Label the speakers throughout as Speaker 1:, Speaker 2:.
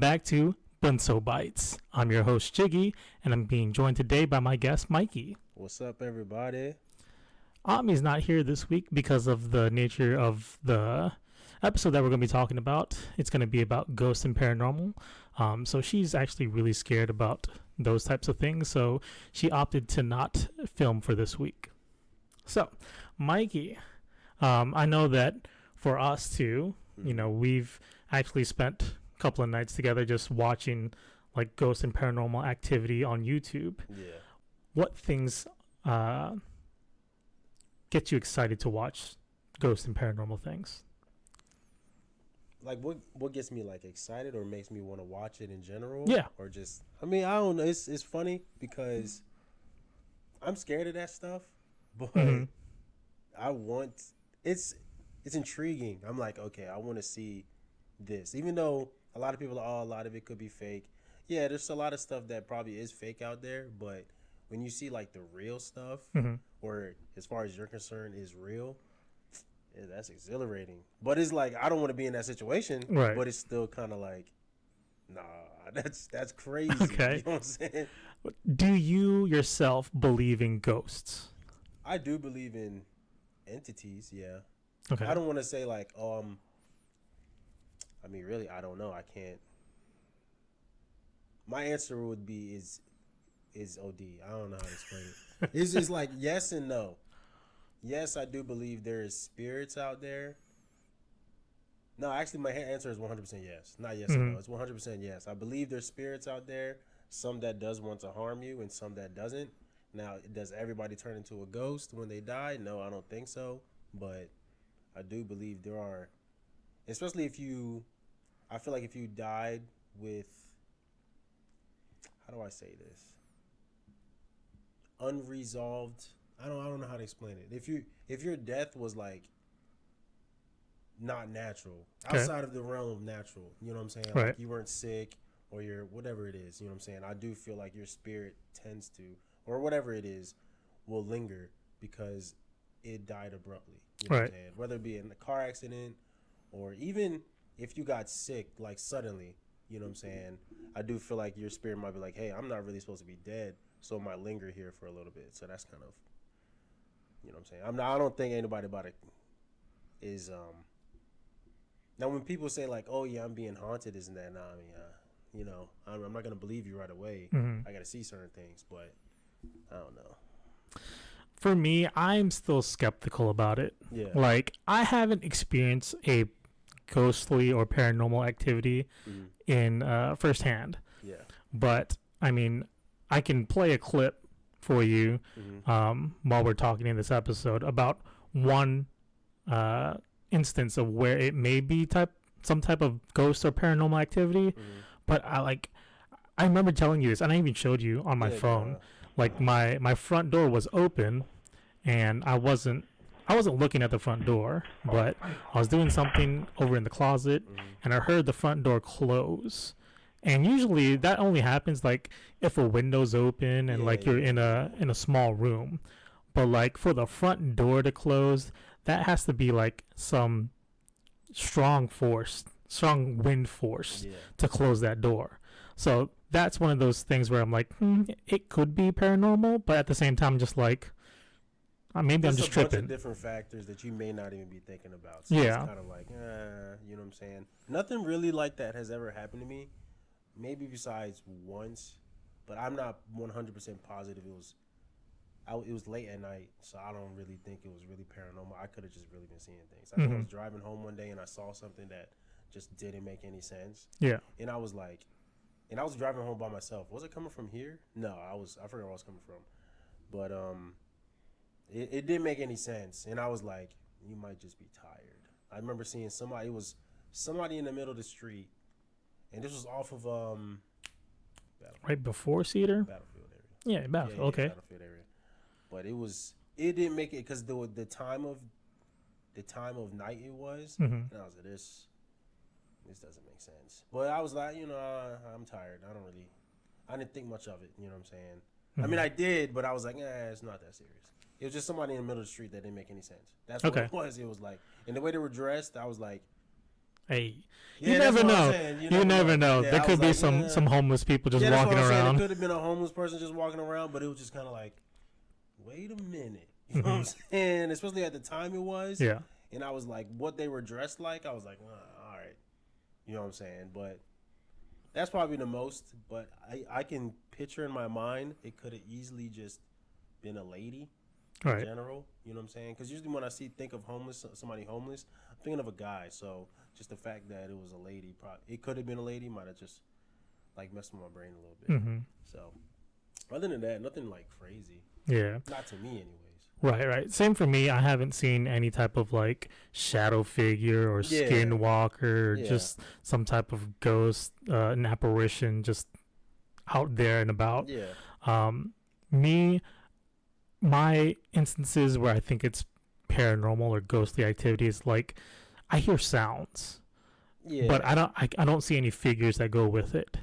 Speaker 1: back to Bunso Bites. I'm your host, Chigi, and I'm being joined today by my guest, Mikey.
Speaker 2: What's up, everybody?
Speaker 1: Ami's not here this week because of the nature of the episode that we're going to be talking about. It's going to be about ghosts and paranormal. So she's actually really scared about those types of things, so she opted to not film for this week. So, Mikey, I know that for us too, we've actually spent a couple of nights together just watching like Ghosts and Paranormal Activity on YouTube.
Speaker 2: Yeah.
Speaker 1: What things get you excited to watch Ghosts and Paranormal things?
Speaker 2: Like what gets me like excited or makes me want to watch it in general?
Speaker 1: Yeah.
Speaker 2: Or just I don't know. It's funny because I'm scared of that stuff, but I want it's intriguing. I'm like, okay, I want to see this. Even though a lot of people are, a lot of it could be fake. Yeah, there's a lot of stuff that probably is fake out there, but when you see like the real stuff, or as far as you're concerned is real, yeah, that's exhilarating. But it's like I don't want to be in that situation,
Speaker 1: right?
Speaker 2: But it's still kind of like, nah, that's crazy.
Speaker 1: Okay.
Speaker 2: You know what I'm saying?
Speaker 1: Do you yourself believe in ghosts?
Speaker 2: I do believe in entities, yeah.
Speaker 1: Okay.
Speaker 2: I don't want to say like, really, I don't know. I can't. My answer would be is OD. I don't know how to explain it. It's just like yes and no. Yes, I do believe there is spirits out there. No, actually, my answer is 100% yes. Not yes or no. It's 100% yes. I believe there's spirits out there. Some that does want to harm you, and some that doesn't. Now, does everybody turn into a ghost when they die? No, I don't think so. But I do believe there are, especially I feel like if you died with, how do I say this? Unresolved. I don't know how to explain it. If your death was like not natural, outside of the realm of natural, you know what I'm saying?
Speaker 1: Right.
Speaker 2: Like you weren't sick or you're whatever it is, you know what I'm saying? I do feel like your spirit tends to, or whatever it is, will linger because it died abruptly. You know what I'm saying? Whether it be in a car accident or even if you got sick like suddenly, you know what I'm saying? I do feel like your spirit might be like, hey, I'm not really supposed to be dead, so it might linger here for a little bit. So that's kind of, you know what I'm saying? I don't think anybody about it is now when people say like, oh yeah, I'm being haunted, isn't that? Nah, I'm not gonna believe you right away. I gotta see certain things, but I don't know.
Speaker 1: For me, I'm still skeptical about it.
Speaker 2: Yeah.
Speaker 1: Like I haven't experienced a ghostly or paranormal activity in firsthand.
Speaker 2: Yeah.
Speaker 1: But I mean, I can play a clip for you while we're talking in this episode about one instance of where it may be some type of ghost or paranormal activity. But I remember telling you this, and I even showed you on my phone. Like my front door was open, and I wasn't looking at the front door, but I was doing something over in the closet, and I heard the front door close. And usually that only happens like if a window's open and you're in a small room. But like for the front door to close, that has to be like some strong wind force to close that door. So that's one of those things where I'm like, it could be paranormal, but at the same time, just like, maybe I'm just tripping.
Speaker 2: There's a bunch of different factors that you may not even be thinking about. So it's kind of like, you know what I'm saying? Nothing really like that has ever happened to me. Maybe besides once, but I'm not 100% positive it was late at night, so I don't really think it was really paranormal. I could have just really been seeing things. I think I was driving home one day and I saw something that just didn't make any sense.
Speaker 1: Yeah.
Speaker 2: And I was driving home by myself. Was it coming from here? No, I forgot where I was coming from. But it didn't make any sense. And I was like, you might just be tired. I remember seeing somebody in the middle of the street. And this was off of
Speaker 1: right before Cedar?
Speaker 2: Battlefield area.
Speaker 1: Yeah, Battlefield. Okay.
Speaker 2: Battlefield area. But it didn't make it because the time of night it was, and I was like, this doesn't make sense. But I was like, I'm tired. I didn't think much of it. You know what I'm saying? I mean, I did, but I was like, it's not that serious. It was just somebody in the middle of the street that didn't make any sense. That's what it was. It was like, and the way they were dressed, I was like,
Speaker 1: Hey,
Speaker 2: Yeah,
Speaker 1: you
Speaker 2: that's
Speaker 1: never
Speaker 2: what I'm
Speaker 1: know.
Speaker 2: saying.
Speaker 1: You never know.
Speaker 2: Yeah,
Speaker 1: There
Speaker 2: I
Speaker 1: could
Speaker 2: was
Speaker 1: be
Speaker 2: like,
Speaker 1: some homeless people just
Speaker 2: yeah, that's
Speaker 1: walking
Speaker 2: what I'm saying.
Speaker 1: around.
Speaker 2: It could have been a homeless person just walking around, but it was just kind of like, wait a minute. You know what I'm saying? Especially at the time it was.
Speaker 1: Yeah.
Speaker 2: And I was like, what they were dressed like, I was like, all right. You know what I'm saying? But that's probably the most. But I can picture in my mind, it could have easily just been a lady in general. You know what I'm saying? Because usually when I think of somebody homeless, I'm thinking of a guy. So just the fact that it was a lady, it could have been a lady, might have just like messed with my brain a little bit. So other than that, nothing like crazy.
Speaker 1: Yeah.
Speaker 2: Not to me, anyways.
Speaker 1: Right. Same for me. I haven't seen any type of like shadow figure or skinwalker or just some type of ghost, an apparition just out there and about.
Speaker 2: Yeah.
Speaker 1: My instances where I think it's paranormal or ghostly activities, like I hear sounds. Yeah. But I don't see any figures that go with it.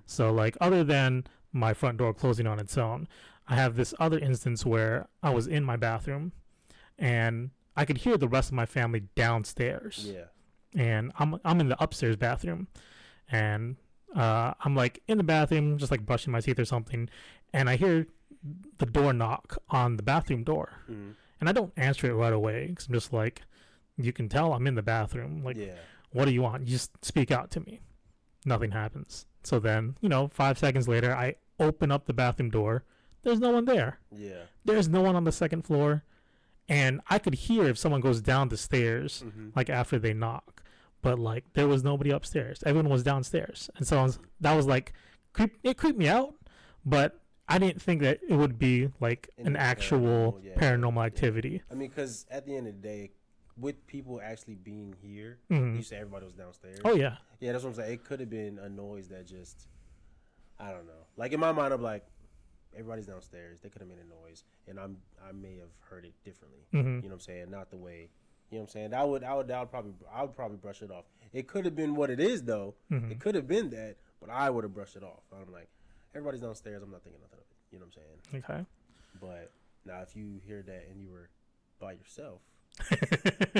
Speaker 1: So like other than my front door closing on its own, I have this other instance where I was in my bathroom and I could hear the rest of my family downstairs.
Speaker 2: Yeah.
Speaker 1: And I'm in the upstairs bathroom and I'm like in the bathroom just like brushing my teeth or something, and I hear the door knock on the bathroom door. And I don't answer it right away because I'm just like, you can tell I'm in the bathroom. Like, what do you want? You just speak out to me. Nothing happens. So then, 5 seconds later, I open up the bathroom door. There's no one there.
Speaker 2: Yeah.
Speaker 1: There's no one on the second floor. And I could hear if someone goes down the stairs, like after they knock. But like, there was nobody upstairs. Everyone was downstairs. And so that was like, it creeped me out. But I didn't think that it would be like an actual paranormal activity.
Speaker 2: I mean, because at the end of the day, with people actually being here, you said everybody was downstairs.
Speaker 1: Oh, yeah.
Speaker 2: Yeah, that's what I'm saying. It could have been a noise that just, I don't know. Like in my mind, I'm like, everybody's downstairs. They could have made a noise, and I may have heard it differently. You know what I'm saying? Not the way. You know what I'm saying? I would probably brush it off. It could have been what it is though. It could have been that, but I would have brushed it off. I'm like, everybody's downstairs. I'm not thinking nothing of it. You know what I'm saying?
Speaker 1: Okay.
Speaker 2: But now, if you hear that and you were by yourself,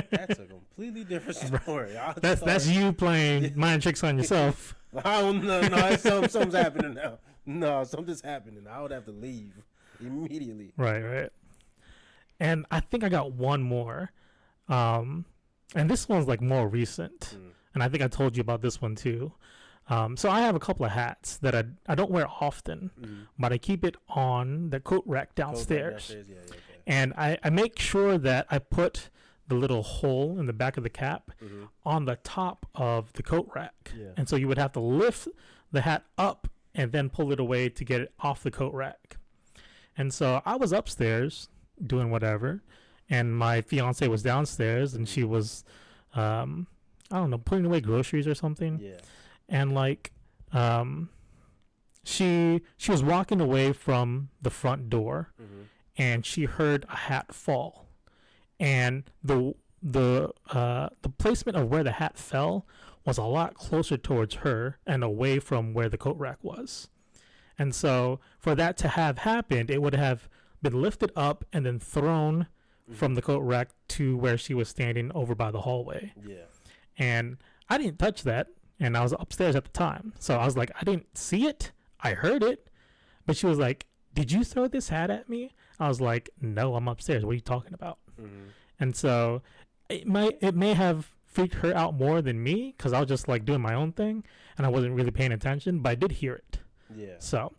Speaker 2: that's a completely different story.
Speaker 1: That's you playing mind tricks on yourself.
Speaker 2: I don't know. No, something's happening now. No, something's happening. I would have to leave immediately.
Speaker 1: Right. And I think I got one more. And this one's like more recent. And I think I told you about this one too. So I have a couple of hats that I don't wear often, but I keep it on the coat rack downstairs.
Speaker 2: Yeah, okay.
Speaker 1: And I make sure that I put the little hole in the back of the cap on the top of the coat rack.
Speaker 2: Yeah.
Speaker 1: And so you would have to lift the hat up and then pull it away to get it off the coat rack. And so I was upstairs doing whatever, and my fiance was downstairs, and she was, I don't know, putting away groceries or something.
Speaker 2: Yeah.
Speaker 1: And like, she was walking away from the front door, and she heard a hat fall, and the placement of where the hat fell was a lot closer towards her and away from where the coat rack was. And so for that to have happened, it would have been lifted up and then thrown from the coat rack to where she was standing over by the hallway.
Speaker 2: Yeah.
Speaker 1: And I didn't touch that, and I was upstairs at the time. So I was like, I didn't see it. I heard it. But she was like, did you throw this hat at me? I was like, no, I'm upstairs. What are you talking about? And so it may have freaked her out more than me, because I was just like doing my own thing and I wasn't really paying attention, but I did hear it.
Speaker 2: Yeah.
Speaker 1: So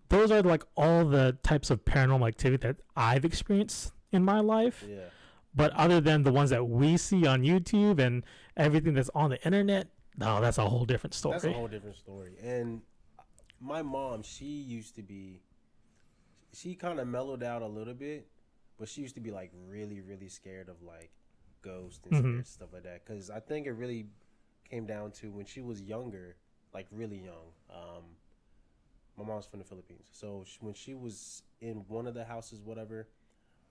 Speaker 1: those are like all the types of paranormal activity that I've experienced in my life.
Speaker 2: Yeah.
Speaker 1: But other than the ones that we see on YouTube and everything that's on the internet, no, that's a whole different story.
Speaker 2: That's a whole different story. And my mom, she kind of mellowed out a little bit, but she used to be like really, really scared of like ghosts and spirits, stuff like that. Because I think it really came down to when she was younger, like really young. My mom's from the Philippines. So when she was in one of the houses, whatever,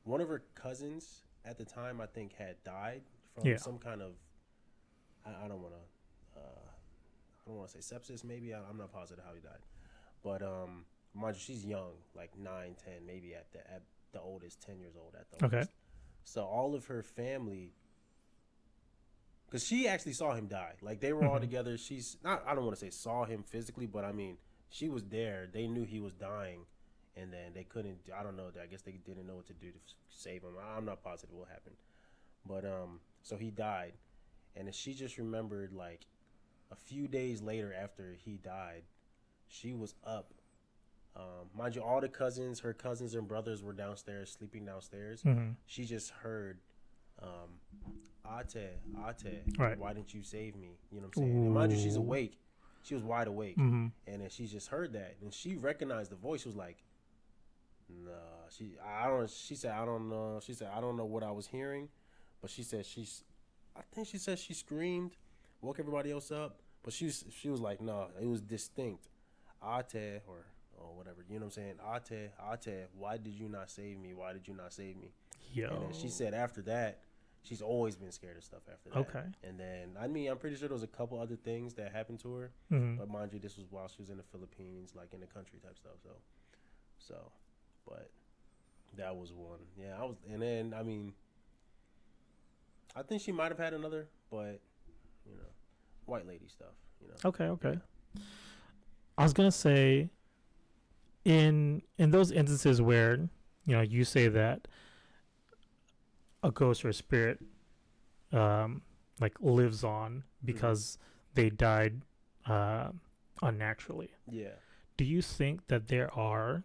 Speaker 2: one of her cousins at the time, I think, had died from some kind of, I don't want to say sepsis, maybe. I'm not positive how he died. But mind you, she's young, like 9, 10, maybe at the oldest, 10 years old at the oldest. So all of her family, because she actually saw him die. Like, they were all together. She's not, I don't want to say saw him physically, but I mean, she was there. They knew he was dying, and then they couldn't, I don't know, I guess they didn't know what to do to save him. I'm not positive what happened. But, so he died, and then she just remembered, like, a few days later after he died, she was up. Mind you, all the cousins, her cousins and brothers were downstairs, sleeping downstairs. She just heard, Ate,
Speaker 1: Right.
Speaker 2: why didn't you save me? You know what I'm saying? And mind you, she's awake. She was wide awake. And then she just heard that. And she recognized the voice. She was like, nah. She said, I don't know. She said, I don't know what I was hearing. But she said I think she said she screamed, woke everybody else up. But she was like, no, it was distinct. Ate, or whatever. You know what I'm saying? Ate, why did you not save me? Why did you not save me?
Speaker 1: Yo.
Speaker 2: And then she said after that, she's always been scared of stuff after that.
Speaker 1: Okay.
Speaker 2: And then, I mean, I'm pretty sure there was a couple other things that happened to her. But mind you, this was while she was in the Philippines, like in the country type stuff. So, but that was one. Yeah, and then, I mean, I think she might have had another, but, you know, white lady stuff, you know.
Speaker 1: Okay. I was going to say, in those instances where, you know, you say that a ghost or a spirit like lives on because they died unnaturally. Yeah. Do you think that there are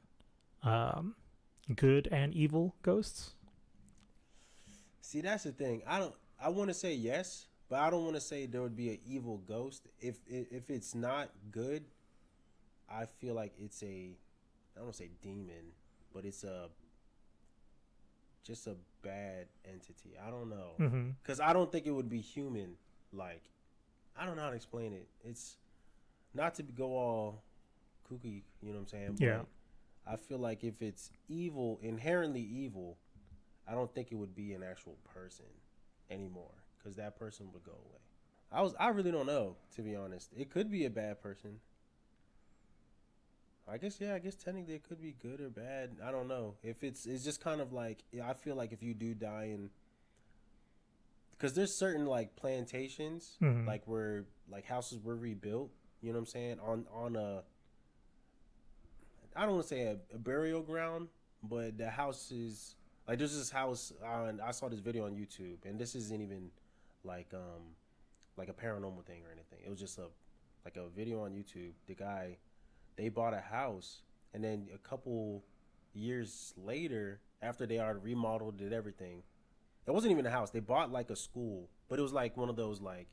Speaker 1: good and evil ghosts?
Speaker 2: See, that's the thing. I want to say yes, but I don't want to say there would be an evil ghost. If it's not good, I feel like it's I don't want to say demon, but it's just a bad entity. I don't know. Because I don't think it would be human. Like, I don't know how to explain it. It's not to go all kooky, you know what I'm saying? But yeah. I feel like if it's evil, inherently evil, I don't think it would be an actual person anymore, because that person would go away. I really don't know, to be honest. It could be a bad person. I guess technically it could be good or bad. I don't know. If it's just kind of like, I feel like if you do die because there's certain like plantations, like where like houses were rebuilt, you know what I'm saying? On a, I don't want to say a burial ground, but the house is like, there's this house I saw this video on YouTube, and this isn't even like a paranormal thing or anything. It was just a video on YouTube. The guy, they bought a house, and then a couple years later, after they already remodeled, did everything, it wasn't even a house. They bought like a school, but it was like one of those like,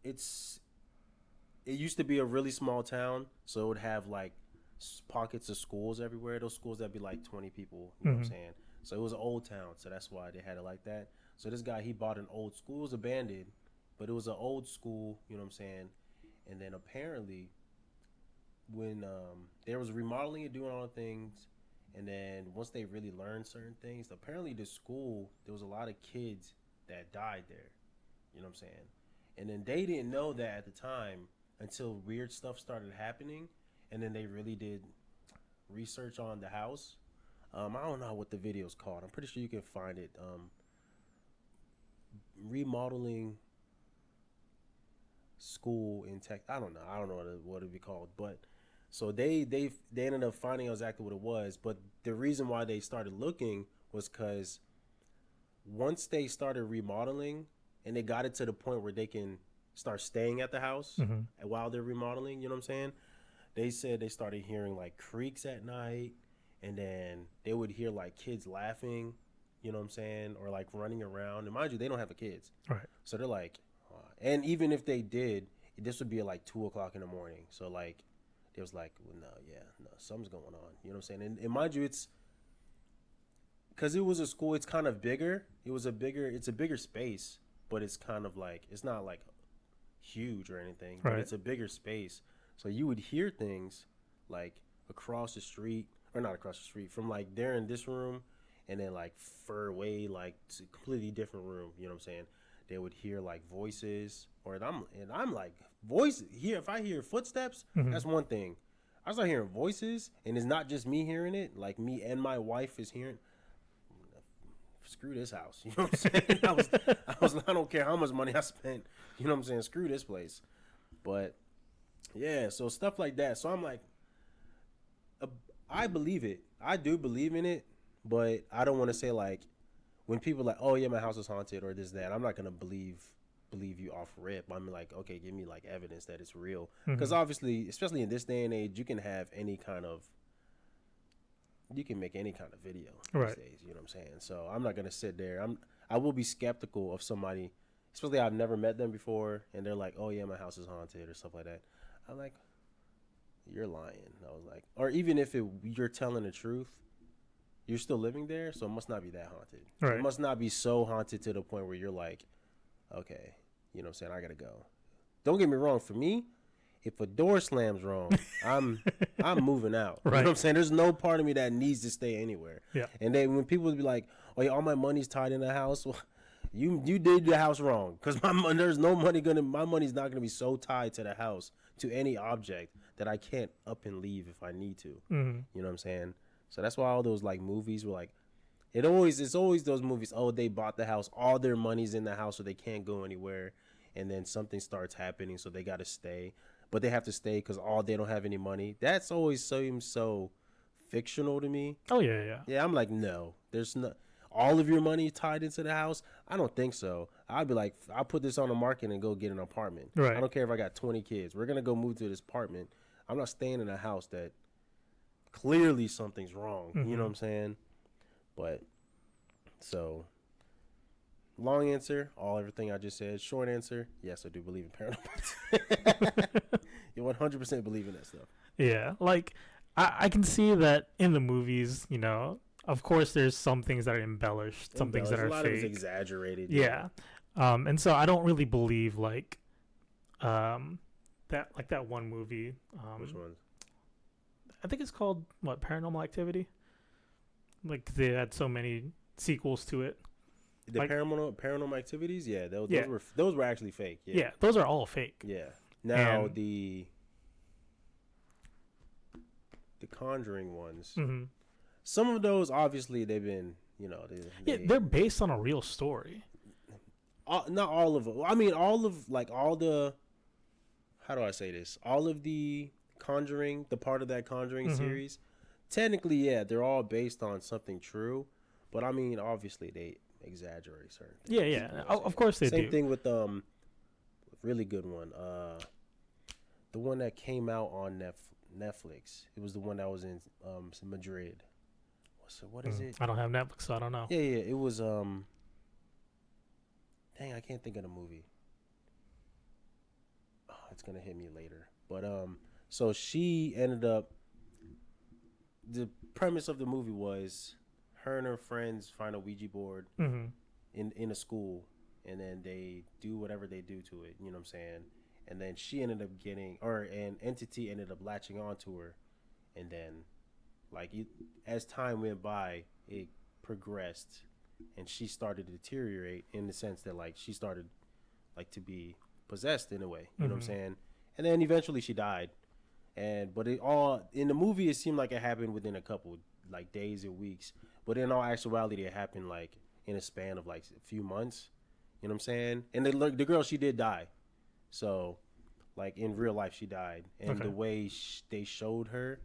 Speaker 2: it used to be a really small town, so it would have like pockets of schools everywhere. Those schools that'd be like 20 people, you know what I'm saying? So it was an old town, so that's why they had it like that. So this guy, he bought an old school. It was abandoned, but it was an old school, you know what I'm saying? And then apparently, when there was remodeling and doing all the things, and then once they really learned certain things, apparently the school, there was a lot of kids that died there, you know what I'm saying? And then they didn't know that at the time until weird stuff started happening, and then they really did research on the house. I don't know what the video's called. I'm pretty sure you can find it. Remodeling school in tech. I don't know what it'd be called, but so they ended up finding out exactly what it was. But the reason why they started looking was because once they started remodeling and they got it to the point where they can start staying at the house while they're remodeling, you know what I'm saying? They said they started hearing like creaks at night, and then they would hear like kids laughing, you know what I'm saying, or like running around. And mind you, they don't have kids, right? So they're like, and even if they did, this would be at like 2:00 in the morning. So like, it was like, well, no, something's going on. You know what I'm saying? And mind you, it's because it was a school. It's kind of bigger. It's a bigger space, but it's kind of like, it's not like huge or anything, right? But it's a bigger space. So you would hear things like across the street, or not across the street, from like they're in this room, and then like far away, like to a completely different room. You know what I'm saying? They would hear like voices, or I'm like, voices here. If I hear footsteps, that's one thing. I start hearing voices, and it's not just me hearing it. Like me and my wife is hearing. screw this house. You know what I'm saying? I don't care how much money I spent. You know what I'm saying? Screw this place. But yeah, so stuff like that. So I'm like, I believe it. I do believe in it, but I don't want to say like when people are like, oh yeah, my house is haunted or this that. I'm not gonna believe you off rip. I'm like, okay, give me like evidence that it's real. Because obviously, especially in this day and age, you can make any kind of video these days. You know what I'm saying? So I'm not gonna sit there. I will be skeptical of somebody, especially I've never met them before, and they're like, oh yeah, my house is haunted or stuff like that. I'm like, you're lying. I was like, or even if you're telling the truth, you're still living there, so it must not be that haunted. Right. It must not be so haunted to the point where you're like, okay, you know what I'm saying, I gotta go. Don't get me wrong, for me, if a door slams wrong, I'm moving out. Right. You know what I'm saying? There's no part of me that needs to stay anywhere. Yeah. And then when people be like, oh yeah, all my money's tied in the house, well, you did the house wrong. Because my money's not gonna be so tied to the house, to any object, that I can't up and leave if I need to. You know what I'm saying? So that's why all those like movies were like, it's always those movies. Oh, they bought the house, all their money's in the house, so they can't go anywhere, and then something starts happening, so they got to stay, but they have to stay because they don't have any money. That's always seems so fictional to me.
Speaker 1: Oh yeah.
Speaker 2: Yeah, I'm like, no, there's no. All of your money tied into the house? I don't think so. I'd be like, I'll put this on the market and go get an apartment. Right. I don't care if I got 20 kids. We're going to go move to this apartment. I'm not staying in a house that clearly something's wrong. You know what I'm saying? But, so, long answer, everything I just said. Short answer, yes, I do believe in paranormal. You 100% believe in that stuff.
Speaker 1: Yeah, like, I can see that in the movies, you know. Of course, there's some things that are embellished, some things that are fake. A lot of it's
Speaker 2: exaggerated.
Speaker 1: Yeah. And so I don't really believe like that one movie.
Speaker 2: Which one?
Speaker 1: I think it's called Paranormal Activity. Like they had so many sequels to it.
Speaker 2: The like, paranormal activities, yeah, those were actually fake.
Speaker 1: Yeah, those are all fake.
Speaker 2: Yeah. Now the Conjuring ones. Some of those, obviously, they've been, you know...
Speaker 1: they're based on a real story.
Speaker 2: Not all of them. I mean, all the... How do I say this? All of the Conjuring, the part of that Conjuring series, technically, yeah, they're all based on something true. But, I mean, obviously, they exaggerate certain things.
Speaker 1: Yeah. You know of course they do.
Speaker 2: Same thing with, really good one. The one that came out on Netflix. It was the one that was in Madrid. So what is it?
Speaker 1: I don't have Netflix, so I don't know.
Speaker 2: Yeah. It was dang, I can't think of the movie. Oh, it's gonna hit me later. But so she ended up. The premise of the movie was her and her friends find a Ouija board in a school, and then they do whatever they do to it. You know what I'm saying? And then she ended up an entity ended up latching onto her, and then. As time went by, it progressed, and she started to deteriorate in the sense that, she started, to be possessed in a way. You know what I'm saying? And then eventually she died. But it all, in the movie, it seemed like it happened within a couple, days or weeks. But in all actuality, it happened, in a span of, a few months. You know what I'm saying? And the girl, she did die. So, in real life, she died. And the way they showed her...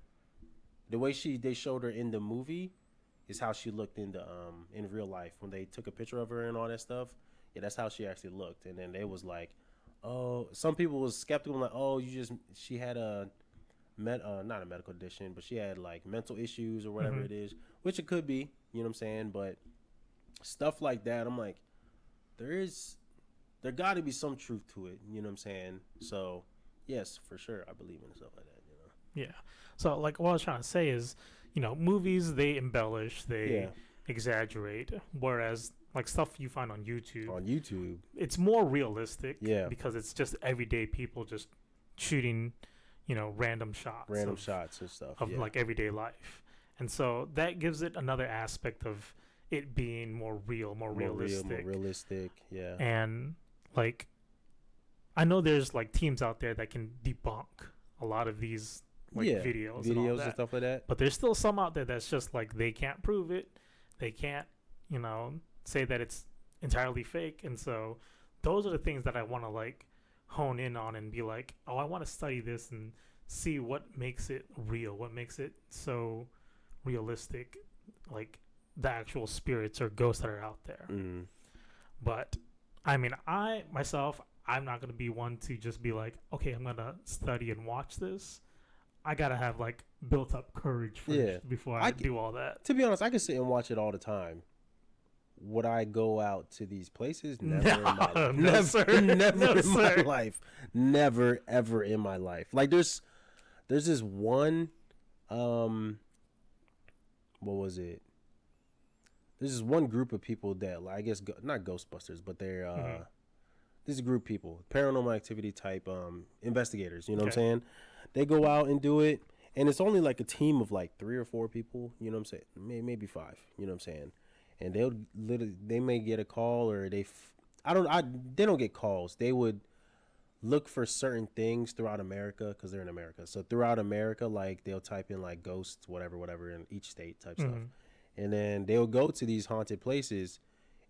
Speaker 2: The way they showed her in the movie is how she looked in real life when they took a picture of her and all that stuff. Yeah, that's how she actually looked. And then they was like, oh, some people was skeptical, like, oh, she had not a medical condition, but she had mental issues or whatever it is, which it could be. You know what I'm saying? But stuff like that, I'm like, there got to be some truth to it. You know what I'm saying? So yes, for sure, I believe in stuff like that. You know?
Speaker 1: Yeah. So, what I was trying to say is, movies, they embellish, they exaggerate, whereas, stuff you find on YouTube, it's more realistic because it's just everyday people just shooting, random shots
Speaker 2: and stuff
Speaker 1: of, everyday life. And so that gives it another aspect of it being more real, more realistic,
Speaker 2: yeah.
Speaker 1: And, I know there's, teams out there that can debunk a lot of these... videos and
Speaker 2: stuff like that.
Speaker 1: But there's still some out there that's just they can't prove it. They can't, say that it's entirely fake. And so those are the things that I want to like hone in on and be like, oh, I want to study this and see what makes it real, what makes it so realistic, like the actual spirits or ghosts that are out there.
Speaker 2: Mm.
Speaker 1: But I mean, I myself, I'm not gonna be one to just be like, okay, I'm gonna study and watch this. I gotta have like built up courage first before I do all that.
Speaker 2: To be honest, I can sit and watch it all the time. Would I go out to these places? Never in my life.
Speaker 1: No, sir.
Speaker 2: Never in my life. Never ever in my life. Like there's this one, what was it? There's this one group of people that, like, I guess, not Ghostbusters, but they're this group of people, paranormal activity type investigators. You know what I'm saying? They go out and do it, and it's only like a team of like 3 or 4 people. You know what I'm saying? Maybe 5. You know what I'm saying? And they may get a call, or they don't get calls. They would look for certain things throughout America because they're in America. So throughout America, like they'll type in like ghosts, whatever in each state type stuff. And then they'll go to these haunted places,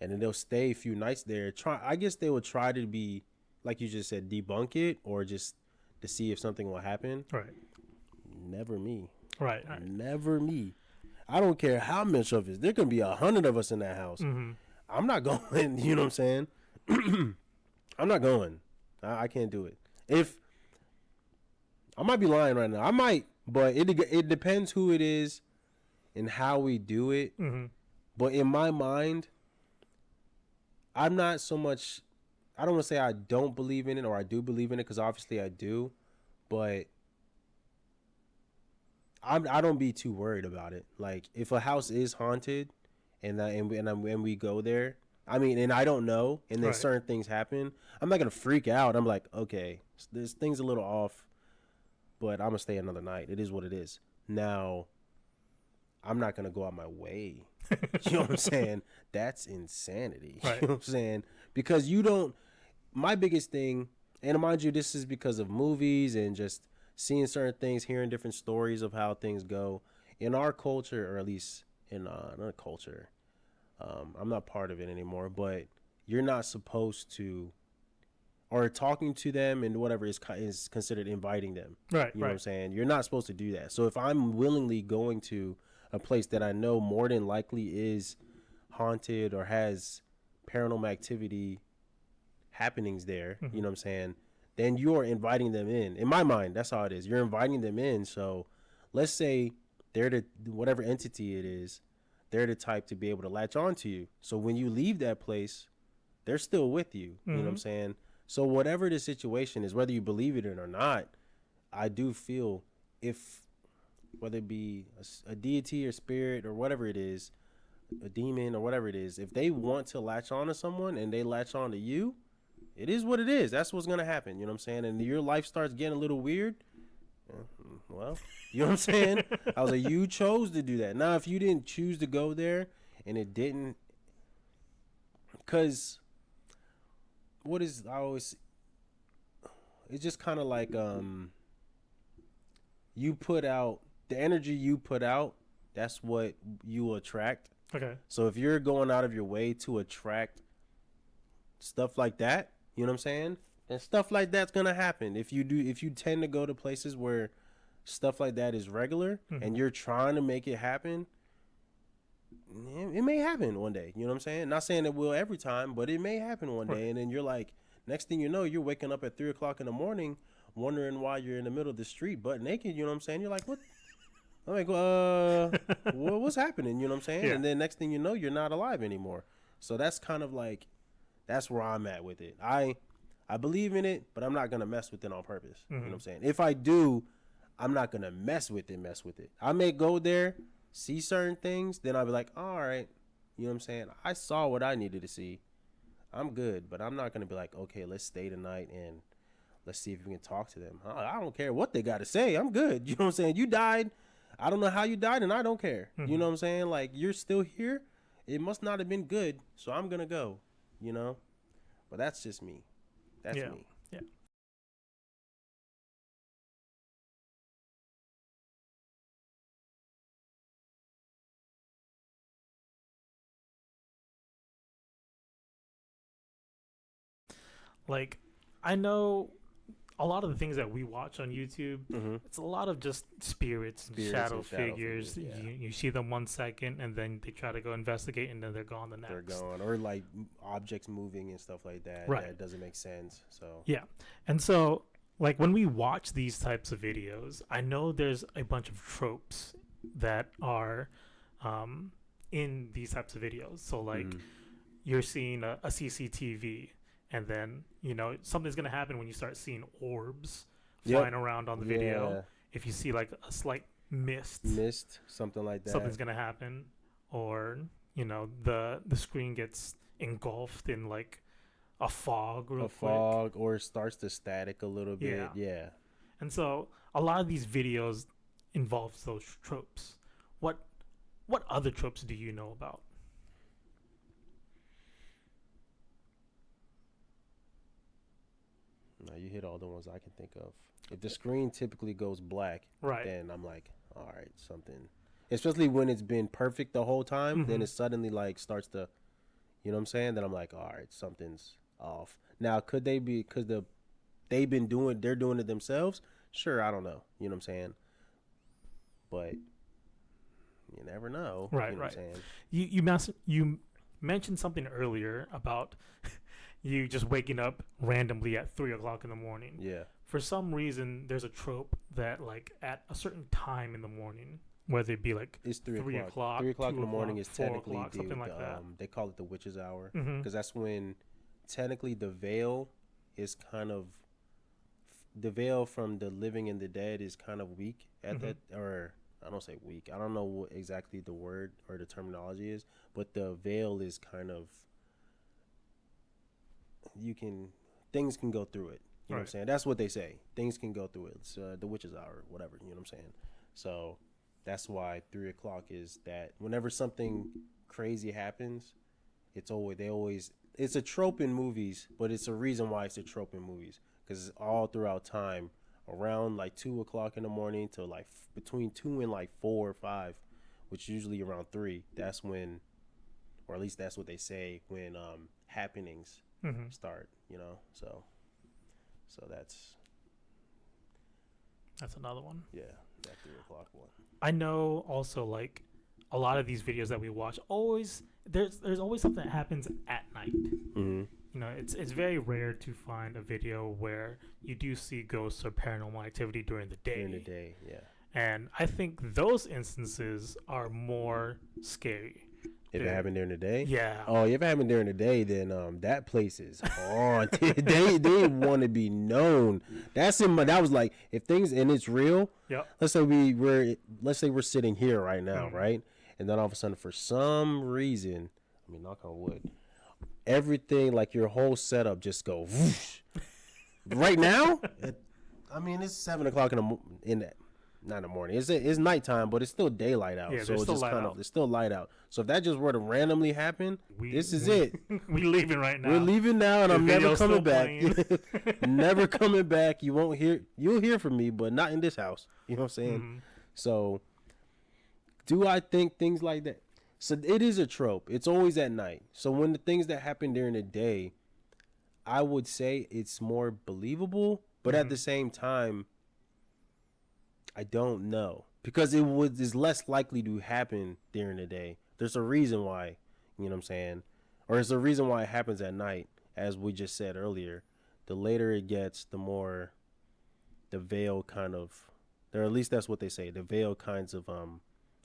Speaker 2: and then they'll stay a few nights there. I guess they would try to be, like you just said, debunk it, or just to see if something will happen.
Speaker 1: Right.
Speaker 2: Never me.
Speaker 1: Right.
Speaker 2: Never me. I don't care how much of it. There can be 100 of us in that house. I'm not going. You know what I'm saying? I'm not going. I can't do it. If I might be lying right now. I might, but it depends who it is and how we do it. But in my mind, I'm not so much, I don't want to say I don't believe in it or I do believe in it, because obviously I do, but I don't be too worried about it. Like if a house is haunted and we go there, I mean, and I don't know, and then certain things happen, I'm not gonna freak out. I'm like, okay, this thing's a little off, but I'm gonna stay another night. It is what it is. Now, I'm not gonna go out my way. You know what I'm saying? That's insanity.
Speaker 1: Right.
Speaker 2: You know what I'm saying? Because you don't. My biggest thing, and mind you, this is because of movies and just seeing certain things, hearing different stories of how things go in our culture, or at least in another culture. I'm not part of it anymore, but you're not supposed to, or talking to them and whatever is considered inviting them.
Speaker 1: Right.
Speaker 2: You know what I'm saying? You're not supposed to do that. So if I'm willingly going to a place that I know more than likely is haunted or has paranormal activity happenings there, you know what I'm saying, then you're inviting them in. In my mind, that's how it is. You're inviting them in. So let's say they're the, whatever entity it is, they're the type to be able to latch on to you. So when you leave that place, they're still with you. You know what I'm saying? So whatever the situation is, whether you believe it or not, I do feel if, whether it be a deity or spirit or whatever it is, a demon or whatever it is, if they want to latch on to someone and they latch on to you, it is what it is. That's what's going to happen. You know what I'm saying? And your life starts getting a little weird. Well, you know what I'm saying? I was like, you chose to do that. Now, if you didn't choose to go there and it didn't, because what is, I always, it's just kind of like, you put out, the energy you put out, that's what you attract.
Speaker 1: Okay.
Speaker 2: So if you're going out of your way to attract stuff like that, you know what I'm saying? And stuff like that's going to happen. If you tend to go to places where stuff like that is regular and you're trying to make it happen, it may happen one day. You know what I'm saying? Not saying it will every time, but it may happen one day. And then you're like, next thing you know, you're waking up at 3:00 in the morning wondering why you're in the middle of the street butt naked. You know what I'm saying? You're like, what? I'm like, what's happening? You know what I'm saying?
Speaker 1: Yeah.
Speaker 2: And then next thing you know, you're not alive anymore. So that's kind of like, that's where I'm at with it. I believe in it, but I'm not going to mess with it on purpose. You know what I'm saying? If I do, I'm not going to mess with it. I may go there, see certain things, then I'll be like, all right. You know what I'm saying? I saw what I needed to see. I'm good, but I'm not going to be like, okay, let's stay tonight and let's see if we can talk to them. I don't care what they got to say. I'm good. You know what I'm saying? You died. I don't know how you died, and I don't care. You know what I'm saying? Like, you're still here. It must not have been good, so I'm going to go, you know? But that's just me. That's me.
Speaker 1: Yeah. like, I know a lot of the things that we watch on YouTube, it's a lot of just spirits and shadow figures.
Speaker 2: Yeah.
Speaker 1: You see them 1 second, and then they try to go investigate, and then they're gone the next.
Speaker 2: They're gone, or like objects moving and stuff like that.
Speaker 1: Right.
Speaker 2: That doesn't make sense. So
Speaker 1: yeah, and so like when we watch these types of videos, I know there's a bunch of tropes that are in these types of videos. So like you're seeing a CCTV, and then something's gonna happen when you start seeing orbs flying around on the video. If you see like a slight mist,
Speaker 2: something like that,
Speaker 1: something's gonna happen. Or the screen gets engulfed in like a fog
Speaker 2: or starts to static a little bit. Yeah.
Speaker 1: And so a lot of these videos involves those tropes. What other tropes do you know about?
Speaker 2: No, you hit all the ones I can think of. If the screen typically goes black, then I'm like, all right, something. Especially when it's been perfect the whole time, then it suddenly like starts to, you know what I'm saying? Then I'm like, all right, something's off. Now, could they be because they're doing it themselves? Sure, I don't know. You know what I'm saying? But you never know.
Speaker 1: Right,
Speaker 2: you know
Speaker 1: right.
Speaker 2: What I'm saying?
Speaker 1: You mentioned something earlier about you just waking up randomly at 3:00 in the morning.
Speaker 2: Yeah.
Speaker 1: For some reason, there's a trope that like at a certain time in the morning, whether it be like
Speaker 2: it's 3 o'clock.
Speaker 1: 3
Speaker 2: o'clock in the morning is technically
Speaker 1: something like that.
Speaker 2: They call it the witch's hour because that's when technically the veil is kind of the veil from the living and the dead is kind of weak at that, or I don't say weak. I don't know what exactly the word or the terminology is, but the veil is kind of things can go through it. You know what I'm saying? That's what they say. Things can go through it. It's the witch's hour, whatever. You know what I'm saying? So that's why 3 o'clock is that. Whenever something crazy happens, it's a trope in movies, but it's a reason why it's a trope in movies because all throughout time, around like 2 o'clock in the morning to like between 2 and like 4 or 5, which is usually around 3. That's when, or at least that's what they say when happenings start. So that's
Speaker 1: another one.
Speaker 2: Yeah, that 3 o'clock one.
Speaker 1: I know also like a lot of these videos that we watch there's always something that happens at night. It's very rare to find a video where you do see ghosts or paranormal activity during the day.
Speaker 2: Yeah.
Speaker 1: And I think those instances are more scary.
Speaker 2: If it happened during the day?
Speaker 1: Yeah.
Speaker 2: Oh, if it happened during the day, then that place is haunted. they want to be known. That was like if things and it's real.
Speaker 1: Yep.
Speaker 2: Let's say we're sitting here right now, right? And then all of a sudden, for some reason, I mean, knock on wood, everything like your whole setup just go whoosh. Right now. It's 7 o'clock in that. Not in the morning. It's nighttime, but it's still daylight out.
Speaker 1: Yeah,
Speaker 2: so it's
Speaker 1: still
Speaker 2: just
Speaker 1: light out.
Speaker 2: It's still light out. So if that just were to randomly happen, this is it.
Speaker 1: We leaving right now.
Speaker 2: We're leaving now, and I'm never coming back. Never coming back. You'll hear from me, but not in this house. You know what I'm saying? So, do I think things like that? So it is a trope. It's always at night. So when the things that happen during the day, I would say it's more believable, but at the same time, I don't know because is less likely to happen during the day. There's a reason why, you know what I'm saying? Or there's a reason why it happens at night, as we just said earlier. The later it gets, the more the veil kind of, or at least that's what they say. The veil kinds of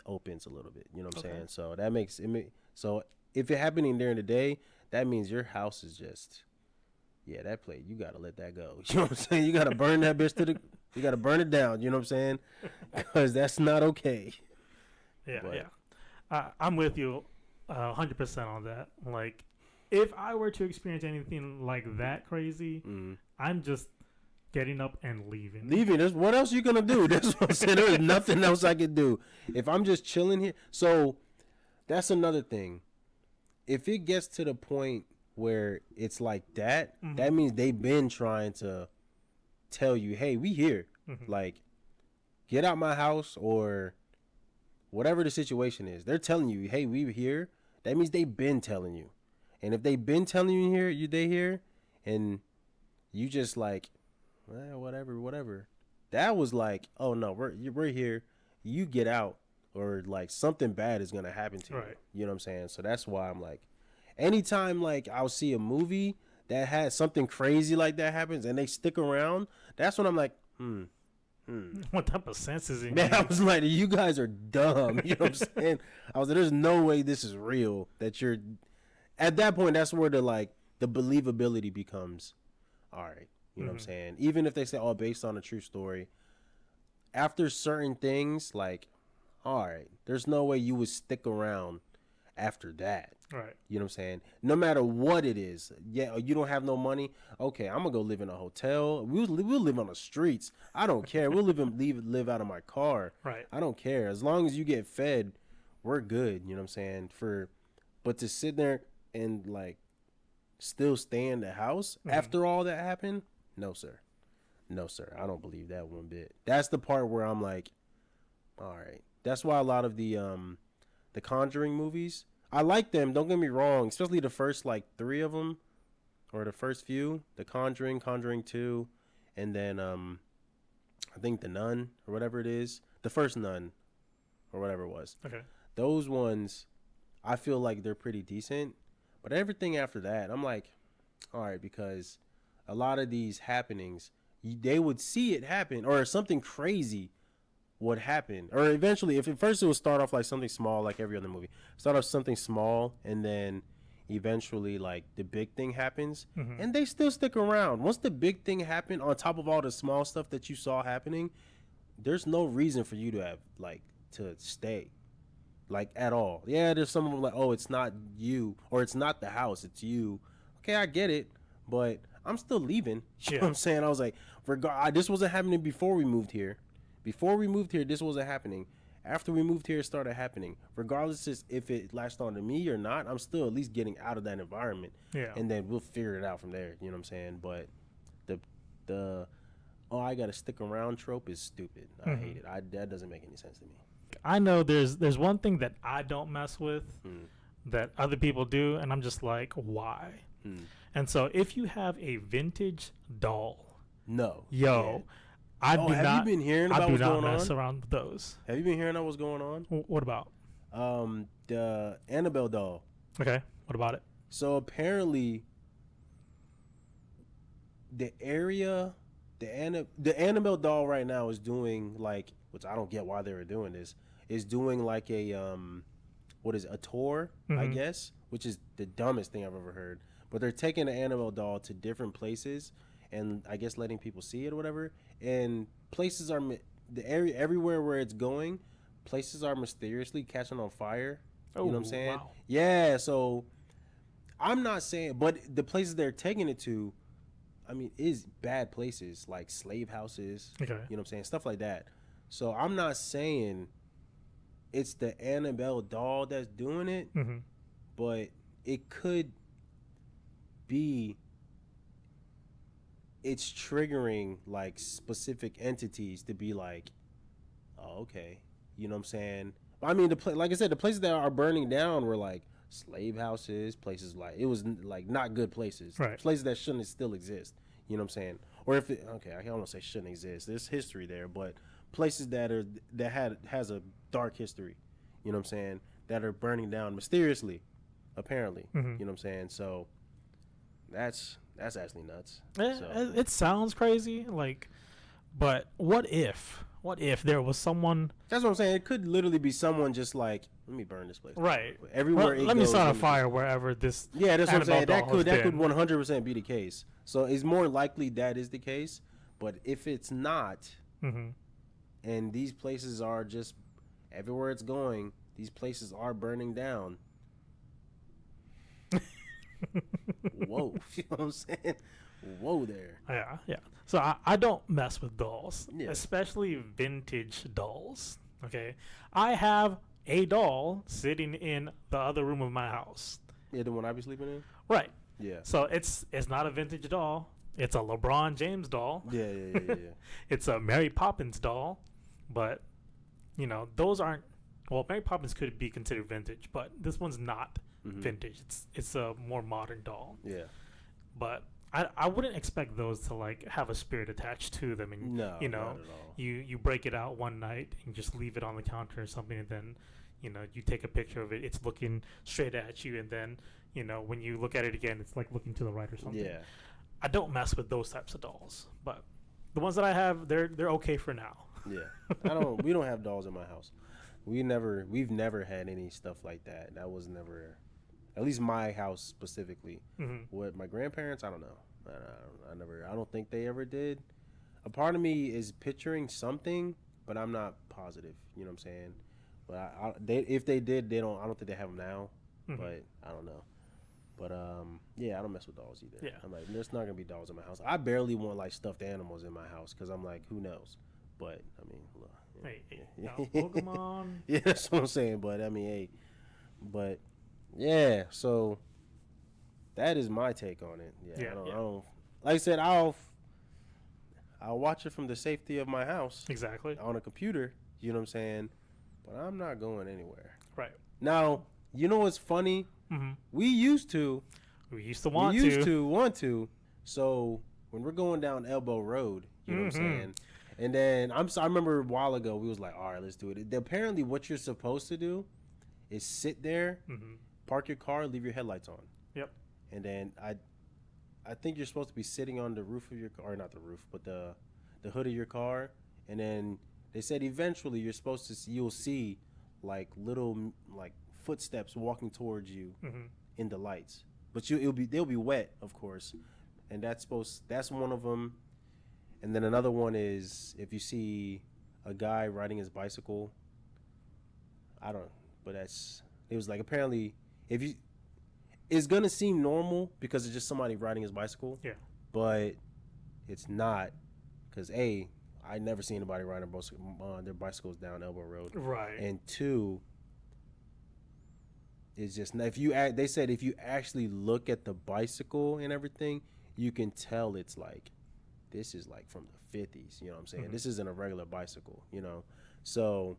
Speaker 2: opens a little bit. You know what I'm saying? So that makes it. So if it's happening during the day, that means your house is just, that plate. You gotta let that go. You know what I'm saying? You gotta burn that bitch you gotta burn it down. You know what I'm saying? Because that's not okay.
Speaker 1: Yeah. I'm with you 100% on that. Like, if I were to experience anything like that crazy, I'm just getting up and leaving.
Speaker 2: What else you gonna do? That's what I'm saying. There's nothing else I could do. If I'm just chilling here. So that's another thing. If it gets to the point where it's like that, that means they've been trying to tell you, hey, we here. Like, get out my house or whatever the situation is. They're telling you, hey, we here. That means they've been telling you. And if they've been telling you they here, and You just like, well, whatever. That was like, oh no, we're here. You get out, or like something bad is gonna happen to you. You know what I'm saying? So that's why I'm like, anytime like I'll see a movie that has something crazy like that happens and they stick around, that's when I'm like,
Speaker 1: What type of sense is it?
Speaker 2: Man, I was like, you guys are dumb. You know what I'm saying? I was like, there's no way this is real. That you're at that point. That's where the believability becomes. All right, you know what I'm saying? Even if they say, oh, based on a true story, after certain things, like, all right, there's no way you would stick around after that.
Speaker 1: Right.
Speaker 2: You know what I'm saying? No matter what it is. Yeah, you don't have no money. Okay, I'm gonna go live in a hotel. We'll live on the streets. I don't care. We'll live out of my car.
Speaker 1: Right.
Speaker 2: I don't care. As long as you get fed, we're good. You know what I'm saying? But to sit there and like still stay in the house after all that happened, no sir. No sir. I don't believe that one bit. That's the part where I'm like, all right. That's why a lot of the Conjuring movies, I like them, don't get me wrong, especially the first like 3 of them, or the first few, The Conjuring, Conjuring 2, and then I think The Nun, or whatever it is, the first Nun, or whatever it was.
Speaker 1: Okay.
Speaker 2: Those ones, I feel like they're pretty decent, but everything after that, I'm like, all right, because a lot of these happenings, they would see it happen, or something crazy would happen, or eventually, if at first it would start off like something small, like every other movie, start off something small, and then eventually like the big thing happens, and they still stick around. Once the big thing happened, on top of all the small stuff that you saw happening, there's no reason for you to have like to stay, like at all. Yeah, there's some of them like, oh, it's not you, or it's not the house, it's you. Okay, I get it, but I'm still leaving. You know what I'm saying? I was like, this wasn't happening before we moved here. Before we moved here, this wasn't happening. After we moved here, it started happening. Regardless if it latched on to me or not, I'm still at least getting out of that environment.
Speaker 1: Yeah.
Speaker 2: And then we'll figure it out from there. You know what I'm saying? But the oh, I got to stick around trope is stupid. I hate it. That doesn't make any sense to me.
Speaker 1: I know there's one thing that I don't mess with that other people do, and I'm just like, why? And so if you have a vintage doll,
Speaker 2: no.
Speaker 1: Yo.
Speaker 2: Yeah.
Speaker 1: I do
Speaker 2: have
Speaker 1: not,
Speaker 2: you been hearing about what's going on?
Speaker 1: I do not mess around with those.
Speaker 2: Have you been hearing about what's going on?
Speaker 1: What about?
Speaker 2: The Annabelle doll.
Speaker 1: Okay. What about it?
Speaker 2: So apparently, the Annabelle doll right now is doing like, which I don't get why they were doing this, is doing like a a tour, I guess, which is the dumbest thing I've ever heard. But they're taking the Annabelle doll to different places, and I guess letting people see it or whatever. And places are the area everywhere where it's going. Places are mysteriously catching on fire. You know what I'm saying?
Speaker 1: Wow.
Speaker 2: Yeah. So I'm not saying, but the places they're taking it to, I mean, is bad places like slave houses.
Speaker 1: Okay.
Speaker 2: You know what I'm saying? Stuff like that. So I'm not saying it's the Annabelle doll that's doing it, but it could be. It's triggering like specific entities to be like, oh, okay, you know what I'm saying? I mean, like I said, the places that are burning down were like slave houses, places like, it was like not good places,
Speaker 1: right?
Speaker 2: Places that shouldn't still exist. You know what I'm saying? Or if I don't want to say shouldn't exist. There's history there, but places that has a dark history. You know what I'm saying? That are burning down mysteriously, apparently. You know what I'm saying? So that's actually nuts.
Speaker 1: It sounds crazy, like, but what if there was someone?
Speaker 2: That's what I'm saying. It could literally be someone just like, let me burn this place.
Speaker 1: Right.
Speaker 2: Everywhere.
Speaker 1: Let me start a fire wherever this.
Speaker 2: Yeah, that's what I'm saying. That could
Speaker 1: 100%
Speaker 2: be the case. So it's more likely that is the case. But if it's not, and these places are just everywhere it's going, these places are burning down. Whoa, you know what I'm saying? Whoa there.
Speaker 1: Yeah. So I don't mess with dolls, especially vintage dolls. Okay, I have a doll sitting in the other room of my house.
Speaker 2: Yeah, the one I be sleeping in.
Speaker 1: Right.
Speaker 2: Yeah.
Speaker 1: So it's not a vintage doll. It's a LeBron James doll.
Speaker 2: Yeah.
Speaker 1: It's a Mary Poppins doll, but you know those aren't. Well, Mary Poppins could be considered vintage, but this one's not vintage. It's a more modern doll.
Speaker 2: Yeah.
Speaker 1: But I wouldn't expect those to like have a spirit attached to them, and
Speaker 2: No,
Speaker 1: you
Speaker 2: not
Speaker 1: know,
Speaker 2: at all.
Speaker 1: you break it out one night and just leave it on the counter or something, and then you take a picture of it. It's looking straight at you, and then when you look at it again, it's like looking to the right or something.
Speaker 2: Yeah.
Speaker 1: I don't mess with those types of dolls, but the ones that I have, they're okay for now.
Speaker 2: Yeah. We don't have dolls in my house. We've never had any stuff like that. That was never, at least my house specifically. With my grandparents, I don't know. I don't think they ever did. A part of me is picturing something, but I'm not positive. You know what I'm saying? But if they did, I don't think they have them now. But I don't know. But yeah, I don't mess with dolls either.
Speaker 1: Yeah.
Speaker 2: I'm like, there's not gonna be dolls in my house. I barely want like stuffed animals in my house because I'm like, who knows? But I mean, look,
Speaker 1: Pokemon.
Speaker 2: Yeah, that's what I'm saying. But I mean, hey, but yeah. So that is my take on it. Yeah, I don't. Like I said, I'll watch it from the safety of my house.
Speaker 1: Exactly.
Speaker 2: On a computer. You know what I'm saying? But I'm not going anywhere.
Speaker 1: Right.
Speaker 2: Now, you know what's funny? We used to want to. So when we're going down Elbow Road, you know what I'm saying? And then I remember a while ago we was like, all right, let's do it. Apparently, what you're supposed to do is sit there, park your car, leave your headlights on.
Speaker 1: Yep.
Speaker 2: And then I think you're supposed to be sitting on the roof of your car, or not the roof, but the hood of your car. And then they said eventually you'll see like little like footsteps walking towards you in the lights, but they'll be wet, of course, and that's one of them. And then another one is if you see a guy riding his bicycle. It was like apparently it's gonna seem normal because it's just somebody riding his bicycle.
Speaker 1: Yeah.
Speaker 2: But it's not, because I never seen anybody riding their bicycles down Elbow Road.
Speaker 1: Right.
Speaker 2: And two, it's just they said if you actually look at the bicycle and everything, you can tell it's like this is like from the 50s. You know what I'm saying? This isn't a regular bicycle. So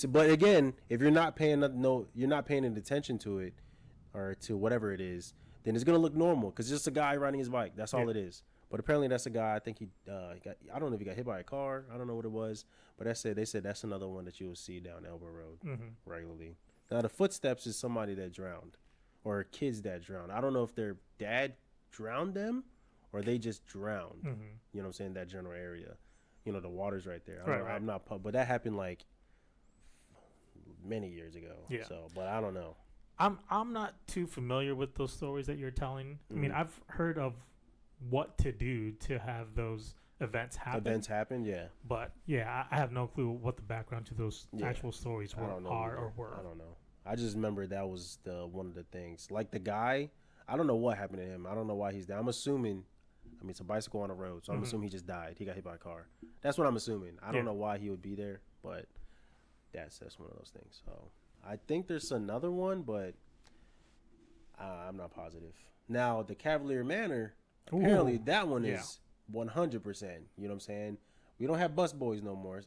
Speaker 2: but again, if you're not paying any attention to it or to whatever it is, then it's gonna look normal because it's just a guy riding his bike. That's all it is. But apparently that's a guy. I think I don't know if he got hit by a car. I don't know what it was. But they said that's another one that you will see down Elbow Road regularly. Now the footsteps is somebody that drowned, or kids that drowned. I don't know if their dad drowned them, or they just drowned. You know what I'm saying? That general area. The water's right there. I'm not, but that happened like many years ago. Yeah. So, but I don't know.
Speaker 1: I'm not too familiar with those stories that you're telling. I mean, I've heard of what to do to have those events happen.
Speaker 2: Yeah.
Speaker 1: But yeah, I have no clue what the background to those actual stories were or were.
Speaker 2: I don't know. I just remember that was one of the things. Like the guy, I don't know what happened to him. I don't know why he's there. I'm assuming, it's a bicycle on the road, so I'm assuming he just died. He got hit by a car. That's what I'm assuming. I don't know why he would be there, but that's one of those things. So I think there's another one, but I'm not positive. Now the Cavalier Manor, apparently that one is 100%. You know what I'm saying? We don't have bell boys no more.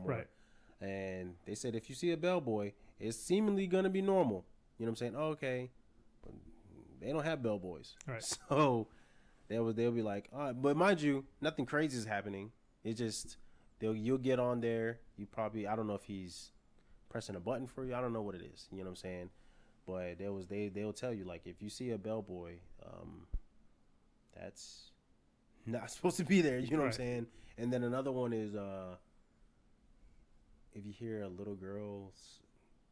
Speaker 2: Right. And they said if you see a bellboy, it's seemingly going to be normal. You know what I'm saying? Okay. But they don't have bellboys.
Speaker 1: Right.
Speaker 2: So they'll be like, but mind you, nothing crazy is happening. It's just you'll get on there. You probably, I don't know if he's pressing a button for you. I don't know what it is. You know what I'm saying? But they'll tell you, like, if you see a bellboy, that's not supposed to be there. You know what I'm saying? And then another one is if you hear a little girl's,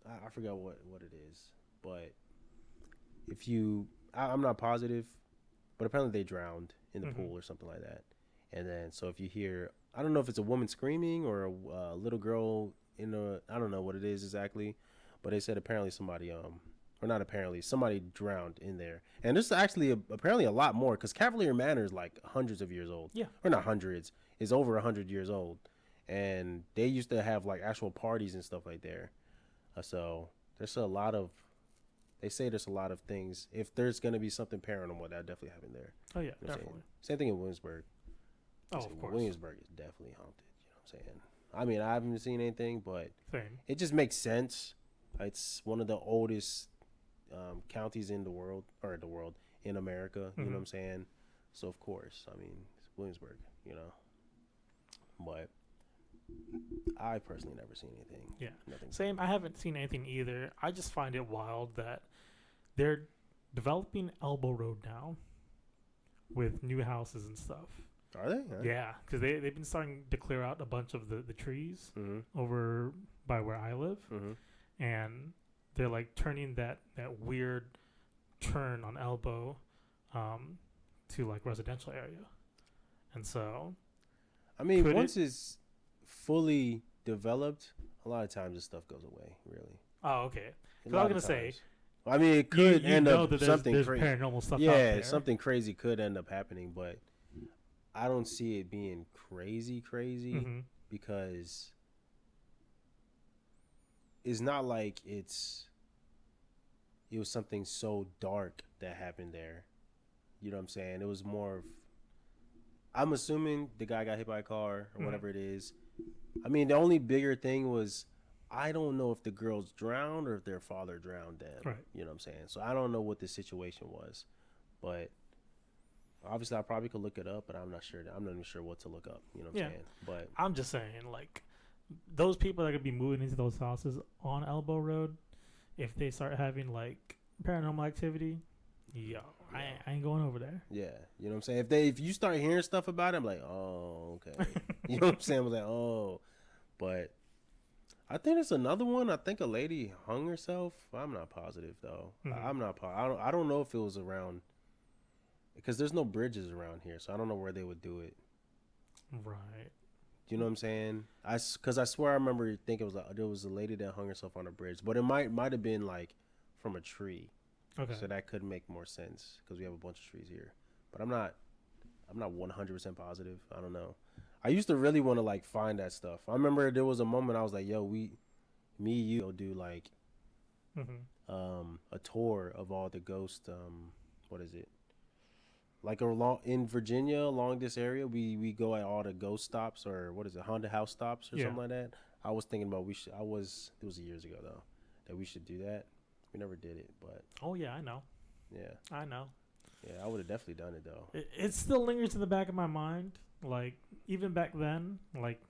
Speaker 2: I forgot what it is, but if you, I'm not positive, but apparently they drowned in the pool or something like that. And then so if you hear, I don't know if it's a woman screaming or a little girl I don't know what it is exactly, but they said apparently somebody or not apparently, somebody drowned in there. And there's actually apparently a lot more, because Cavalier Manor is like hundreds of years old.
Speaker 1: Yeah.
Speaker 2: Or not hundreds, it's over 100 years old. And they used to have like actual parties and stuff like there. So there's they say there's a lot of things. If there's going to be something paranormal, that definitely happened there.
Speaker 1: Oh, yeah, definitely.
Speaker 2: Same thing in Williamsburg.
Speaker 1: Oh, of course.
Speaker 2: Williamsburg is definitely haunted. You know what I'm saying? I mean, I haven't seen anything, but
Speaker 1: Same.
Speaker 2: It just makes sense. It's one of the oldest counties in the world, in America. You know what I'm saying? So of course, I mean, it's Williamsburg, you know. But I personally never seen anything.
Speaker 1: Yeah.
Speaker 2: Nothing.
Speaker 1: Same. I haven't seen anything either. I just find it wild that they're developing Elbow Road now with new houses and stuff.
Speaker 2: Are they?
Speaker 1: Yeah, because they've been starting to clear out a bunch of the trees over by where I live, and they're like turning that weird turn on Elbow to like residential area, and so
Speaker 2: I mean, once it's fully developed, a lot of times this stuff goes away. Really.
Speaker 1: Oh, okay. Because I was gonna say,
Speaker 2: I mean, it could end up
Speaker 1: that
Speaker 2: something
Speaker 1: there's
Speaker 2: crazy.
Speaker 1: Paranormal stuff.
Speaker 2: Yeah,
Speaker 1: out there.
Speaker 2: something crazy could end up happening, but I don't see it being crazy because it's not like it was something so dark that happened there. You know what I'm saying? It was more of, I'm assuming the guy got hit by a car or whatever it is. I mean, the only bigger thing was, I don't know if the girls drowned or if their father drowned them.
Speaker 1: Right.
Speaker 2: You know what I'm saying? So I don't know what the situation was, but obviously I probably could look it up, but I'm not sure. I'm not even sure what to look up. You know what I'm saying? But
Speaker 1: I'm just saying, like, those people that are gonna be moving into those houses on Elbow Road, if they start having like Paranormal Activity, I ain't going over there.
Speaker 2: Yeah, you know what I'm saying? If you start hearing stuff about it, I'm like, oh, okay. You know what I'm saying? I was like, oh, but I think there's another one. I think a lady hung herself. I'm not positive though. I'm not. I don't know if it was around, because there's no bridges around here, so I don't know where they would do it.
Speaker 1: Right.
Speaker 2: You know what I'm saying? Because I swear I remember thinking there was a lady that hung herself on a bridge, but it might have been like from a tree.
Speaker 1: Okay.
Speaker 2: So that could make more sense because we have a bunch of trees here, but I'm not 100% positive. I don't know. I used to really want to like find that stuff. I remember there was a moment I was like, yo, you go do like a tour of all the ghost what is it? Like in Virginia, along this area, we go at all the ghost stops, or what is it, haunted house stops or something like that. I was thinking about it was years ago though, that we should do that. We never did it, but
Speaker 1: oh yeah, I know.
Speaker 2: Yeah,
Speaker 1: I know.
Speaker 2: Yeah, I would have definitely done it though.
Speaker 1: It still lingers in the back of my mind. Like even back then, like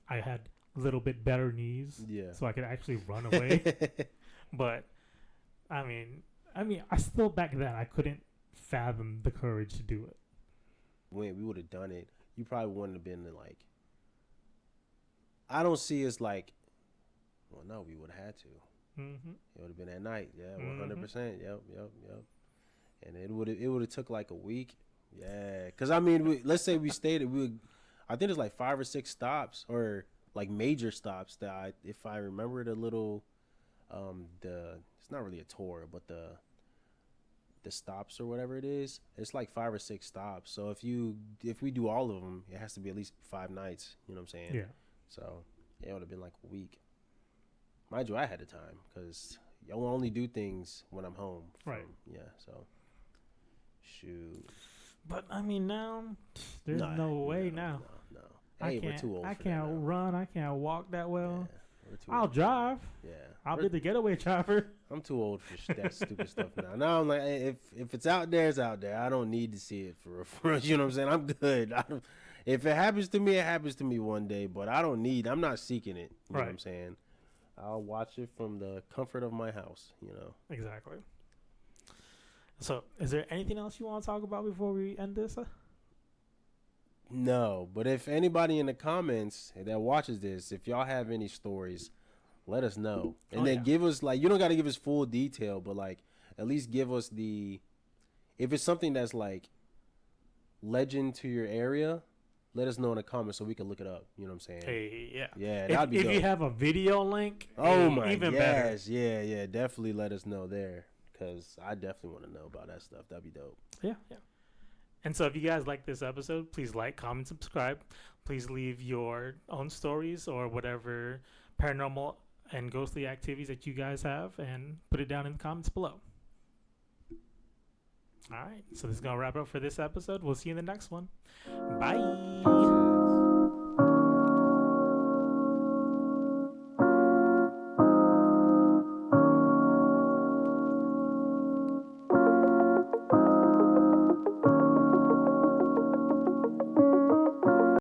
Speaker 1: I had a little bit better knees, so I could actually run away. But I mean, I still back then I couldn't fathom the courage to do it.
Speaker 2: When we would have done it, you probably wouldn't have been like. I don't see us like. Well, no, we would have had to. It would have been at night. Yeah, 100%. Yep. And it would have took like a week. Yeah, because I mean, let's say we stayed. I think there's like 5 or 6 stops, or like major stops that if I remember it a little, it's not really a tour, but the stops or whatever it is, it's like 5 or 6 stops. So if we do all of them, it has to be at least 5 nights. You know what I'm saying?
Speaker 1: Yeah.
Speaker 2: So it would have been like a week. Mind you, I had the time because y'all only do things when I'm home.
Speaker 1: Right.
Speaker 2: Yeah. So shoot.
Speaker 1: But I mean, now there's no way now.
Speaker 2: No. Hey, we're too old.
Speaker 1: I can't run. I can't walk that well.
Speaker 2: Yeah, we're too
Speaker 1: I'll
Speaker 2: old.
Speaker 1: drive.
Speaker 2: Yeah.
Speaker 1: I'll be the getaway driver.
Speaker 2: I'm too old for that stupid stuff now. Now I'm like, if it's out there, it's out there. I don't need to see it for you know what I'm saying? I'm good. If it happens to me, it happens to me one day. But I'm not seeking it. You know what I'm saying? I'll watch it from the comfort of my house. You know.
Speaker 1: Exactly. So, is there anything else you want to talk about before we end this?
Speaker 2: No, but if anybody in the comments that watches this, if y'all have any stories, let us know. And then give us, like, you don't got to give us full detail, but, like, at least give us if it's something that's, like, legend to your area, let us know in the comments so we can look it up. You know what I'm saying?
Speaker 1: Hey, yeah.
Speaker 2: Yeah, that'd be dope.
Speaker 1: If you have a video link,
Speaker 2: oh my
Speaker 1: even better.
Speaker 2: Yeah, definitely let us know there. Because I definitely want to know about that stuff. That'd be dope.
Speaker 1: Yeah. And so if you guys like this episode, please like, comment, subscribe. Please leave your own stories or whatever paranormal and ghostly activities that you guys have and put it down in the comments below. All right. So this is going to wrap up for this episode. We'll see you in the next one. Bye.